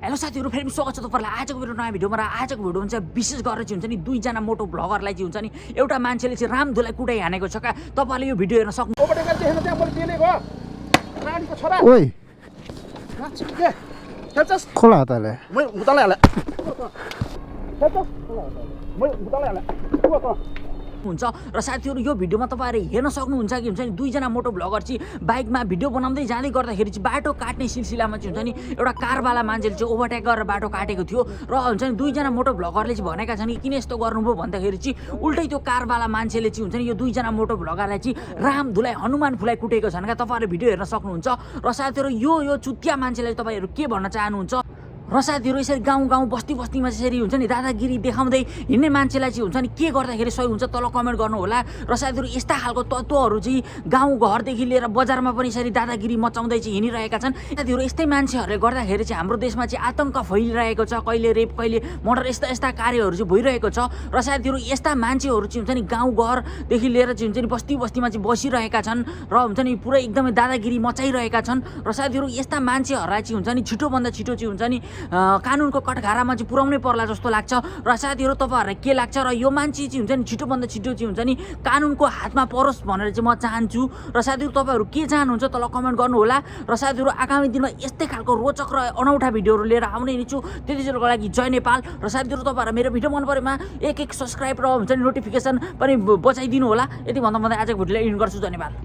Hello साथीहरु फेरि स्वागत छ तपाईहरुलाई आजको भिडियो नयाँ भिडियोमा र आजको भिडियो हुन्छ विशेष गरेर चाहिँ हुन्छ नि दुईजना मोटो भ्लगरलाई चाहिँ हुन्छ नि एउटा मान्छेले चाहिँ रामधुलाई कुटाइ हानेको छ का तपाईले यो भिडियो हेर्न सक्नु ओभरटेकर देखेन त्यहाँ मैले दिने गयो रानीको छोरा ओइ नाच्छ के खेल्छस् खोला हातले म उताले हाले खेल्छस् म उताले हाले हुन्छ र साथीहरु यो भिडियोमा तपाईहरुले हेर्न सक्नुहुन्छ कि हुन्छ नि दुईजना मोटो भ्लगर चाहिँ बाइकमा भिडियो बनाउँदै जाँदै गर्दाखेरि चाहिँ बाटो काट्ने सिलसिलामा चाहिँ हुन्छ नि एउटा कारवाला मान्छेले चाहिँ ओभरटेक गरेर बाटो काटेको थियो र हुन्छ नि दुईजना मोटो भ्लगरले चाहिँ भनेका छन् कि किन यस्तो गर्नुभयो भन्दाखेरि चाहिँ उल्टै त्यो कारवाला मान्छेले चाहिँ हुन्छ नि यो दुईजना मोटो भ्लगरलाई चाहिँ रामधुलाई हनुमान फुलाई कुटेको छन् का तपाईहरुले भिडियो हेर्न सक्नुहुन्छ र साथीहरु यो चुतिया मान्छेलाई तपाईहरु के भन्न चाहनुहुन्छ र साथीहरु यसरी गाउँ बस्तीमा यसरी हुन्छ नि दादागिरी देखाउँदै हिँड्ने मान्छेलाई चाहिँ हुन्छ नि के गर्दाखेरि सही हुन्छ तल कमेन्ट गर्नु होला र साथीहरु यस्ता खालको तत्त्वहरु चाहिँ गाउँ घरदेखि लिएर बजारमा पनि यसरी दादागिरी मचाउँदै चाहिँ हिँडिरहेका छन् साथीहरु यस्तै मान्छेहरुले गर्दाखेरि चाहिँ हाम्रो देशमा चाहिँ आतंक फैलिरहेको छ कहिले रेप कहिले मर्डर यस्ता कार्यहरु चाहिँ भइरहेको छ र साथीहरु यस्ता मान्छेहरु चाहिँ हुन्छ नि गाउँ घरदेखि लिएर चाहिँ हुन्छ नि बस्तीमा चाहिँ बसिरहेका छन् र हुन्छ नि पुरै एकदमै दादागिरी मचाइरहेका छन् र साथीहरु यस्ता मान्छेहरुलाई चाहिँ हुन्छ नि छिटोभन्दा छिटो चाहिँ हुन्छ नि कानुनको कठघारामा चाहिँ पुर्याउनै पर्ला जस्तो लाग्छ र साथीहरु तपाईहरुलाई के लाग्छ र यो मान्छे चाहिँ हुन्छ नि छिटोभन्दा छिटो चाहिँ हुन्छ नि कानुनको हातमा परोस् भनेर चाहिँ म चाहन्छु र साथीहरु तपाईहरु के चाहनुहुन्छ तल कमेन्ट गर्नु होला र साथीहरु आगामी दिनमा यस्तै खालको रोचक र अनौठा भिडियोहरु लिएर आउने नै छु त्यतिजेरको लागि जय नेपाल र साथीहरु तपाईहरु मेरो भिडियो मन परेमा एक सब्स्क्राइब र हुन्छ नि नोटिफिकेसन पनि बचाइदिनु होला यति भन्दा आजको भिडियोलाई एन्ड गर्छु धन्यवाद।